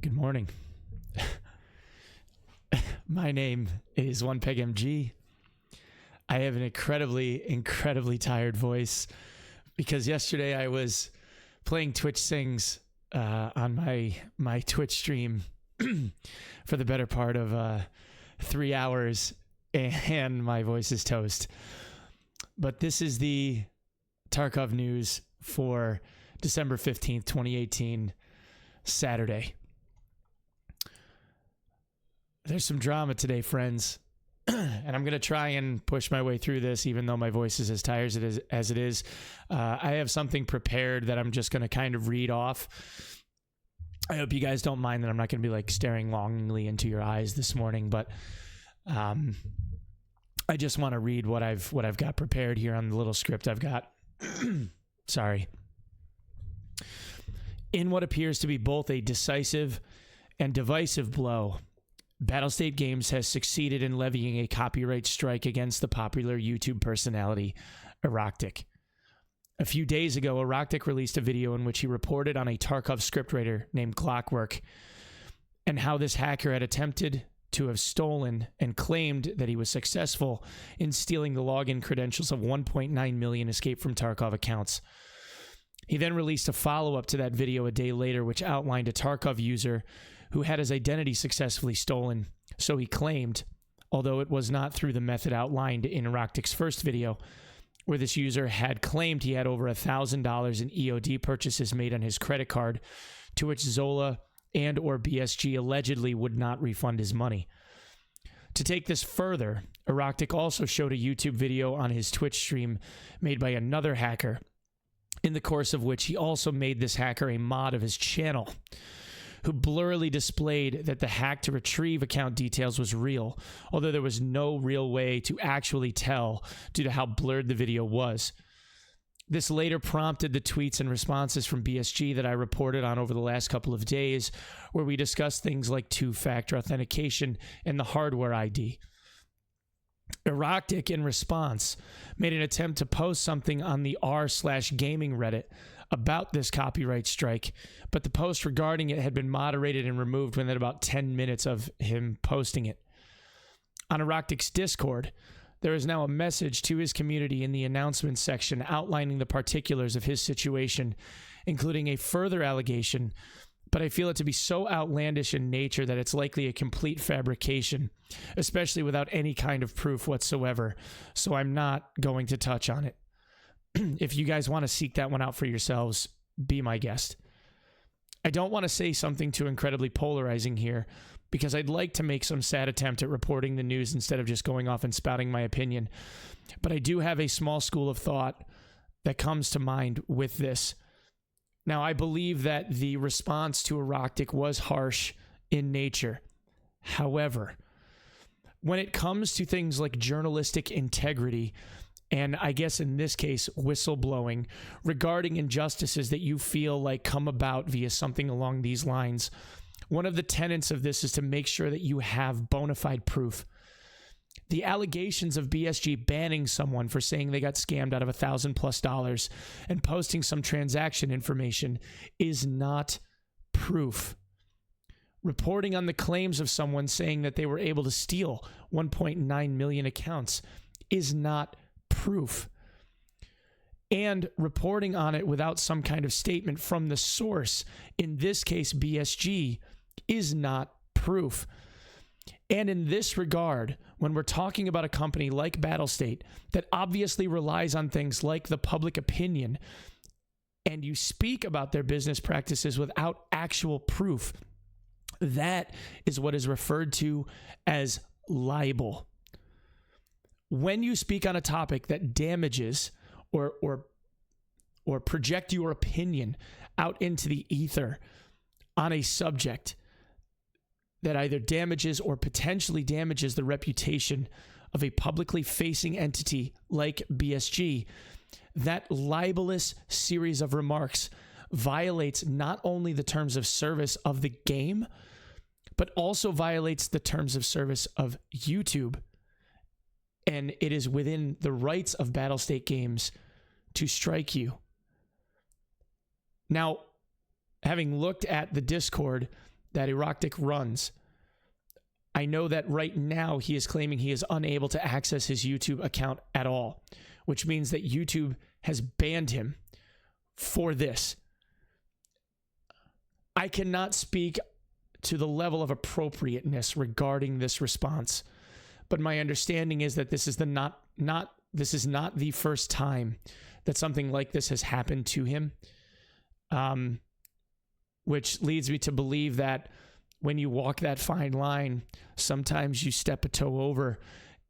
Good morning. My name is OnePegMG. I have an incredibly tired voice because yesterday I was playing Twitch Sings on my Twitch stream for the better part of 3 hours, and my voice is toast. But this is the Tarkov news for December 15th, 2018, Saturday. There's some drama today, friends, and I'm going to try and push my way through this, even though my voice is as tired as it is. I have something prepared that I'm just going to kind of read off. I hope you guys don't mind that I'm not going to be like staring longingly into your eyes this morning, but I just want to read what I've got prepared here on the little script I've got. Sorry. In what appears to be both a decisive and divisive blow, Battlestate Games has succeeded in levying a copyright strike against the popular YouTube personality, Eroktic. A few days ago, Eroktic released a video in which he reported on a Tarkov scriptwriter named Clockwork and how this hacker had attempted to have stolen and claimed that he was successful in stealing the login credentials of 1.9 million Escape from Tarkov accounts. He then released a follow-up to that video a day later, which outlined a Tarkov user who had his identity successfully stolen, so he claimed, although it was not through the method outlined in Eroktic's first video, where this user had claimed he had over $1,000 in EOD purchases made on his credit card, to which Zola and or BSG allegedly would not refund his money. To take this further, Eroktic also showed a YouTube video on his Twitch stream made by another hacker, in the course of which he also made this hacker a mod of his channel, who blurrily displayed that the hack to retrieve account details was real, although there was no real way to actually tell due to how blurred the video was. This later prompted the tweets and responses from BSG that I reported on over the last couple of days, where we discussed things like two-factor authentication and the hardware ID. Eroktic, in response, made an attempt to post something on the r/gaming Reddit about this copyright strike, but the post regarding it had been moderated and removed within about 10 minutes of him posting it. On Eroktic's Discord, there is now a message to his community in the announcements section outlining the particulars of his situation, including a further allegation, but I feel it to be so outlandish in nature that it's likely a complete fabrication, especially without any kind of proof whatsoever, so I'm not going to touch on it. If you guys want to seek that one out for yourselves, be my guest. I don't want to say something too incredibly polarizing here, because I'd like to make some sad attempt at reporting the news instead of just going off and spouting my opinion. But I do have a small school of thought that comes to mind with this. Now, I believe that the response to Eroktic was harsh in nature. However, when it comes to things like journalistic integrity, and I guess in this case, whistleblowing, regarding injustices that you feel like come about via something along these lines, one of the tenets of this is to make sure that you have bona fide proof. The allegations of BSG banning someone for saying they got scammed out of $1,000+ and posting some transaction information is not proof. Reporting on the claims of someone saying that they were able to steal 1.9 million accounts is not proof. And reporting on it without some kind of statement from the source, in this case BSG, is not proof. And in this regard, when we're talking about a company like Battlestate that obviously relies on things like the public opinion, and you speak about their business practices without actual proof, that is what is referred to as libel. When you speak on a topic that damages or project your opinion out into the ether on a subject that either damages or potentially damages the reputation of a publicly facing entity like BSG, that libelous series of remarks violates not only the terms of service of the game, but also violates the terms of service of YouTube. And it is within the rights of Battlestate Games to strike you. Now, having looked at the Discord that Eroktic runs. I know that right now he is claiming he is unable to access his YouTube account at all, which means that YouTube has banned him for this. I cannot speak to the level of appropriateness regarding this response, but my understanding is that this is not the first time that something like this has happened to him, which leads me to believe that when you walk that fine line, sometimes you step a toe over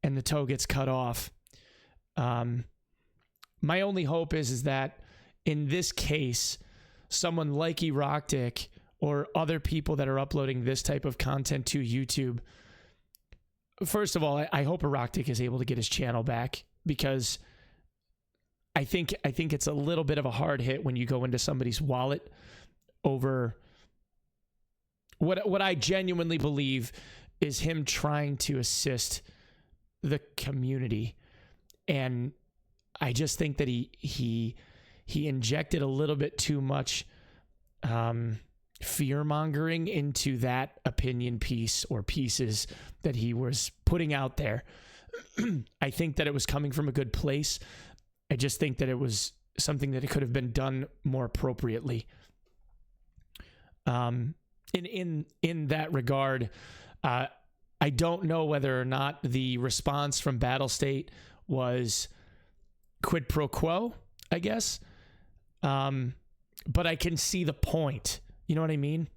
and the toe gets cut off. My only hope is that in this case, someone like Eroktic or other people that are uploading this type of content to YouTube, first of all, I hope Eroktic is able to get his channel back, because I think it's a little bit of a hard hit when you go into somebody's wallet over what I genuinely believe is him trying to assist the community. And I just think that he injected a little bit too much fear-mongering into that opinion piece or pieces that he was putting out there. I think that it was coming from a good place. I just think that it was something that it could have been done more appropriately. In that regard, I don't know whether or not the response from Battlestate was quid pro quo, I guess. But I can see the point. You know what I mean?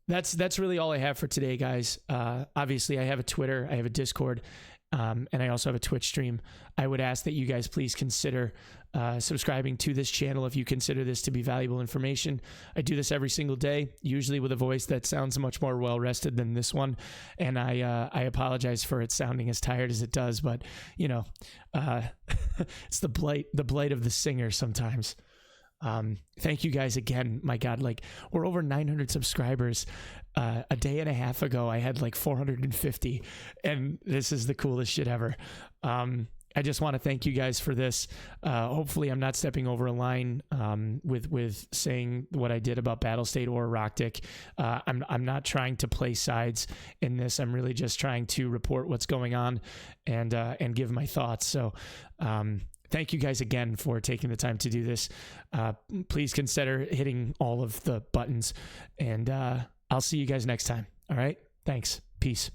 That's really all I have for today, guys. Obviously, I have a Twitter, I have a Discord, and I also have a Twitch stream. I would ask that you guys please consider subscribing to this channel if you consider this to be valuable information. I do this every single day, usually with a voice that sounds much more well-rested than this one, and I apologize for it sounding as tired as it does, but, you know, it's the blight of the singer sometimes. Thank you guys again. My God, like, we're over 900 subscribers. A day and a half ago, I had like 450, and this is the coolest shit ever. I just want to thank you guys for this. Hopefully I'm not stepping over a line with saying what I did about Battlestate or Eroktic. I'm not trying to play sides in this. I'm really just trying to report what's going on and give my thoughts. So thank you guys again for taking the time to do this. Please consider hitting all of the buttons, and I'll see you guys next time. All right? Thanks. Peace.